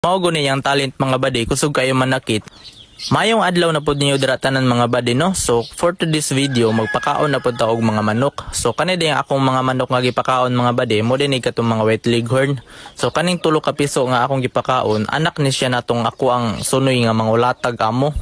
Mao guni yang talent mga badi, kusog kayo manakit. Mayong adlaw na pod ninyo dira tanan mga badi no. So for today's video magpakaon na pod ta og mga manok. So kani din akong mga manok nga gipakaon mga badi, mo din katong mga white leghorn. So kaning tulo ka piso nga akong gipakaon, anak ni siya natong ako ang sunoy nga mangulatag amo.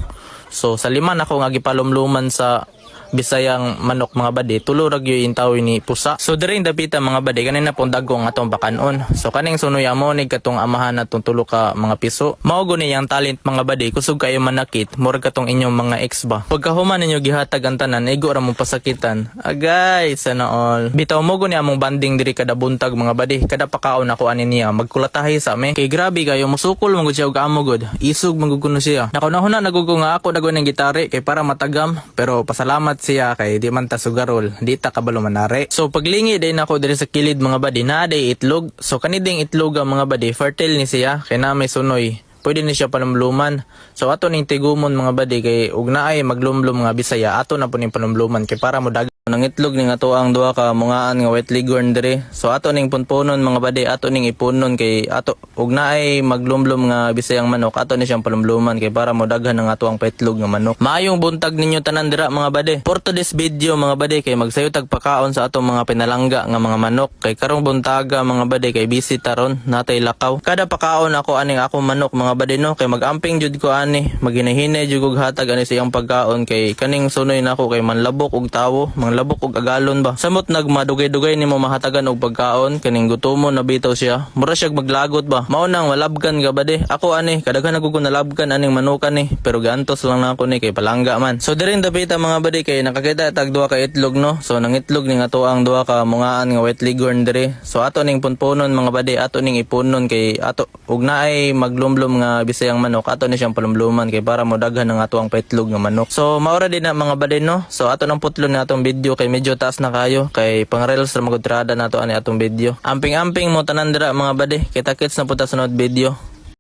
So sa lima ako nga gipalumluman sa Bisayang manok mga badi, tulo rag yung tawin ni pusa. So diring dapita mga badi, kanina pong dagong atong bakanon. So kaning sunoy amo ni katong amahan natong tulo ka mga piso. Mao guni yang talent mga badi, kusog kayo manakit, murag katong inyong mga ex ba. Pagkahuman ninyo gihatag ang tanan, igo ra mo pasakitan. Agay, sana all. Bitaw mo guni among banding diri kada buntag mga badi, kada pakaon ako ani niya, magkulatahi sa me. Kay grabe kayo, musukol mangud siya og amo gud. Isog mangud kuno siya. Nakunahuna nagugo nga ako dagon ng gitari kay para matagam, pero pasalamat siya kay di man ta sugarol, di ta kabalo manare. So paglingi din ako diri sa kilid mga badi, na day itlog. So kaniding itlog ang mga badi, fertile ni siya kay na may sunoy. Pwede ni siya panumluman. So ato ning tigumon mga badi kay ug naay maglumlum nga Bisaya, ato na po ning panumluman kay para mo nang itlog ning ato ang duha ka mungaan nga white leghorn diri. So ato ning punpunon mga badi, ato ning ipunon kay ato ug naay maglumlum nga Bisayang manok, ato ni siyang palumluman kay para mo daghan ang ato ang paitlog nga manok. Maayong buntag ninyo tanan dira mga badi. For today's video mga badi kay magsayo tag pakaon sa atong mga pinalangga nga mga manok. Kay karong buntaga mga badi kay busy taron natay lakaw. Kada pakaon ako aning akong manok mga badi no, kay magamping jud ko ani, maghinay-hinay jud og hatag ani sa iyang pagkaon kay kaning sunoy nako kay manlabok og tawo, labok og agalon ba. Samot nagmadugay-dugay nimo mahatagan og pagkaon, kaning gutomon nabitaw siya. Mura siya maglagot ba. Mao nang walabgan ka ba de. Ako ani, kadaghan ako ko nalabgan aning manukan ni, pero gantos lang na ako ni kay palangga man. So dirin dapita mga badi kay nakakita tag duha ka itlog no. So nang itlog ning ato ang duha ka mungaan nga white leghorn diri. So ato ning punpunon mga badi, ato ning ipunon kay ato ug naay maglumlum nga Bisayang manok, ato ni siyang palumluman kay para mo daghan ang ato ang paitlog nga manok. So maura din na mga badi no. So ato nang putlon na atong video kay medyo taas na kayo kay pang reels ra magutrada nato ani atong video. Amping-amping mo tanan dira mga badi, kita kits na puta sunod video.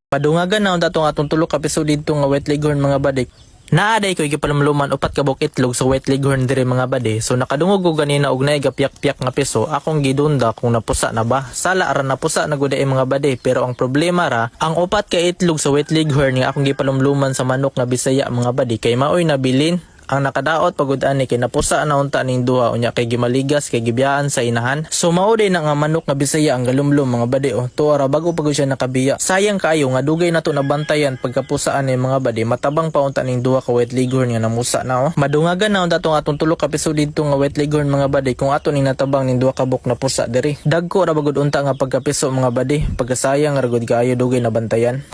Padungagan na unta atong tulo ka episode dito nga white leghorn mga badi. Naaday ko gipalumluman upat ka buok itlog sa white leghorn diri mga badi. So nakadungog ko ganina og naay gapiyak-piyak nga piso, akong gidunda kung napusa na ba. Sala ra napusa na gud mga badi, pero ang problema ra ang upat ka itlog sa white leghorn nga akong gipalumluman sa manok nga Bisaya mga badi kay maoy nabilin. Ang nakadaot pagud ani kay napusa na unta ning duha unya kay gimaligas kay gibiyaan sa inahan. So mao din nga manok nga Bisaya ang galumlum mga badi tuwa ra bago pagud siya nakabiya. Sayang kayo nga dugay nato nabantayan pagkapusaan ni mga badi, matabang pa unta ning duha ka white leghorn nga namusa na Madungagan na unta tong atong tulo ka episode dito nga white leghorn mga badi kung ato ning natabang ning duha ka buk na pusa diri. Dagko ra bagud unta nga pagkapiso mga badi, pagkasayang ra gud kaayo dugay nabantayan.